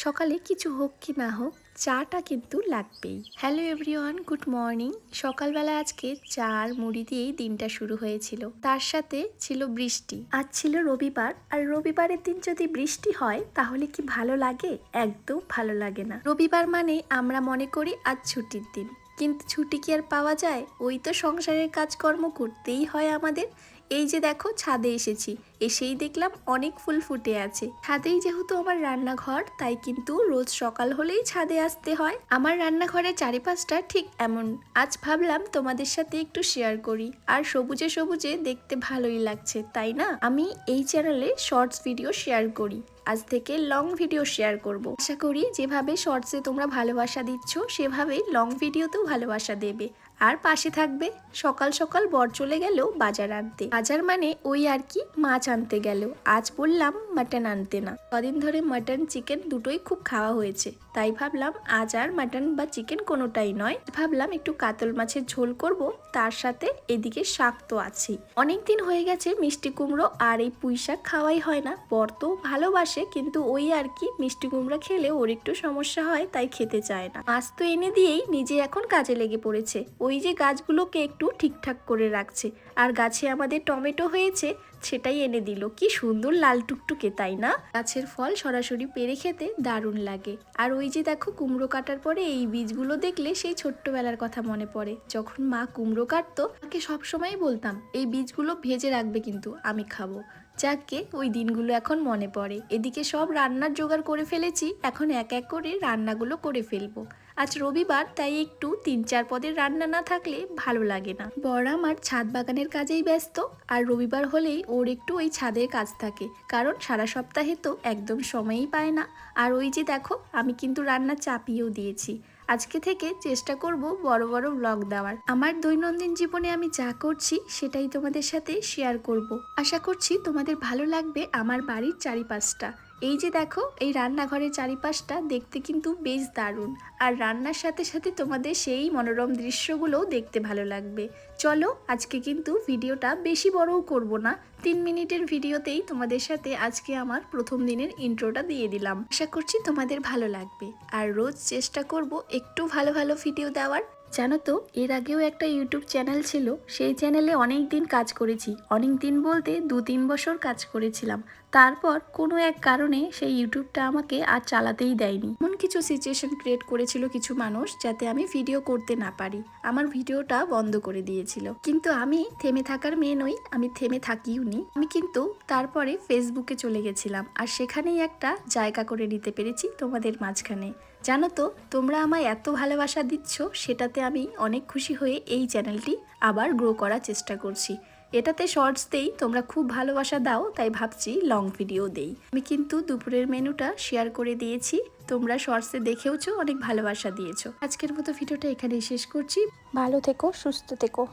সকালে কিছু হোক কি না হোক চাটা কিন্তু লাগবেই। Hello everyone, good morning. সকালবেলা আজকে চা আর মুড়ি দিয়েই দিনটা শুরু হয়েছিল, তার সাথে ছিল বৃষ্টি। আজ ছিল রবিবার, আর রবিবারের দিন যদি বৃষ্টি হয় তাহলে কি ভালো লাগে? একদম ভালো লাগে না। রবিবার মানে আমরা মনে করি আজ ছুটির দিন, কিন্তু ছুটি কি আর পাওয়া যায়? ওই তো সংসারের কাজকর্ম করতেই হয় আমাদের। এই যে দেখো, ছাদে এসেছি, এসেই দেখলাম অনেক ফুল ফুটে আছে। ছাদেই যেহেতু আমার রান্নাঘর, তাই কিন্তু রোজ সকাল হলেই ছাদে আসতে হয়। আমার রান্নাঘরের চারিপাশটা ঠিক এমন। আজ ভাবলাম তোমাদের সাথে একটু শেয়ার করি, আর সবুজে সবুজে দেখতে ভালোই লাগছে, তাই না? আমি এই চ্যানেলে শর্টস ভিডিও শেয়ার করি, আজ থেকে লং ভিডিও শেয়ার করব। আশা করি যেভাবে শর্টসে তোমরা ভালোবাসা দিচ্ছ, সেভাবেই লং ভিডিওতেও ভালোবাসা দেবে আর পাশে থাকবে। সকাল সকাল বর চলে গেল বাজার আনতে। বাজার মানে ওই আর কি, মাছ আনতে গেল। আজ বললাম মাটন আনতে না, কদিন ধরে মাটন চিকেন দুটোই খুব খাওয়া হয়েছে, তাই ভাবলাম আজ আর মাটন বা চিকেন কোনোটাই নয়। ভাবলাম একটু কাতল মাছের ঝোল করব, তার সাথে এদিকে শাক তো আছেই। অনেকদিন হয়ে গেছে মিষ্টি কুমড়ো আর এই পুঁই শাক খাওয়াই হয় না। বর তো ভালোবাসে, কিন্তু ওই আর কি, মিষ্টি কুমড়ো খেলে ওর একটু সমস্যা হয়, তাই খেতে চায় না। মাছ তো এনে দিয়েই নিজে এখন কাজে লেগে পড়েছে। ওই যে গাছগুলোকে একটু ঠিকঠাক করে রাখছে, আর গাছে আমাদের টমেটো হয়েছে, সেটাই এনে দিল। কি সুন্দর লাল টুকটুকে, তাই না? গাছের ফল সরাসরি পেরে খেতে দারুণ লাগে। আর ওই যে দেখো, কুমড়ো কাটার পরে এই বীজগুলো দেখলে সেই ছোট্টবেলার কথা মনে পড়ে। যখন মা কুমড়ো কাটতো, মাকে সবসময় বলতাম এই বীজগুলো ভেজে রাখবে, কিন্তু আমি খাবো। যাকে ওই দিনগুলো এখন মনে পড়ে। এদিকে সব রান্নার জোগাড় করে ফেলেছি, এখন এক এক করে রান্নাগুলো করে ফেলবো। আজ রবিবার, তাই একটু 3-4 পদের রান্না না থাকলে ভালো লাগে না। বড় আমার ছাদ বাগানের কাজেই ব্যস্ত, আর রবিবার হলেই ওর একটু ওই ছাদের কাজ থাকে, কারণ সারা সপ্তাহে তো একদম সময়ই পায় না। আর ওই যে দেখো, আমি কিন্তু রান্না চাপিয়েও দিয়েছি। আজকে থেকে চেষ্টা করব বড় বড় ব্লগ দেওয়ার। আমার দৈনন্দিন জীবনে আমি যা করছি সেটাই তোমাদের সাথে শেয়ার করব। আশা করছি তোমাদের ভালো লাগবে আমার বাড়ির চারিপাশটা। এই যে দেখো, এই রান্নাঘরের চারিপাশটা দেখতে কিন্তু বেশ দারুণ, আর রান্নার সাথে সাথে তোমাদের সেই মনোরম দৃশ্যগুলোও দেখতে ভালো লাগবে। চলো, আজকে কিন্তু ভিডিওটা বেশি বড়ও করব না, 3 মিনিটের ভিডিওতেই তোমাদের সাথে আজকে আমার প্রথম দিনের ইন্ট্রোটা দিয়ে দিলাম। আশা করছি তোমাদের ভালো লাগবে, আর রোজ চেষ্টা করব একটু ভালো ভালো ভিডিও দেওয়ার। জানো তো, এর আগেও একটা ইউটিউব চ্যানেল ছিল, সেই চ্যানেলে অনেক দিন কাজ করেছি। অনেক দিন বলতে 2-3 বছর কাজ করেছিলাম। তারপর কোনো এক কারণে সেই ইউটিউবটা আমাকে আর চালাতেই দেয়নি। এমন কিছু সিচুয়েশন ক্রিয়েট করেছিল কিছু মানুষ, যাতে আমি ভিডিও করতে না পারি। আমার ভিডিওটা বন্ধ করে দিয়েছিল, কিন্তু আমি থেমে থাকার মেয়ে নই, আমি থেমে থাকিও নি। আমি কিন্তু তারপরে ফেসবুকে চলে গেছিলাম, আর সেখানেই একটা জায়গা করে নিতে পেরেছি তোমাদের মাঝখানে। জানো তো, তোমরা আমায় এত ভালোবাসা দিচ্ছ, সেটাতে আমি অনেক খুশি হয়ে এই চ্যানেলটি আবার গ্রো করার চেষ্টা করছি। এটাতে শর্টস দেই, তোমরা খুব ভালোবাসা দাও, তাই ভাবছি লং ভিডিও দেই। আমি কিন্তু দুপুরের মেনুটা শেয়ার করে দিয়েছি, তোমরা শর্টসে দেখেওছো, অনেক ভালোবাসা দিয়েছো। আজকের মতো ভিডিওটা এখানেই শেষ করছি। ভালো থেকো, সুস্থ থেকো।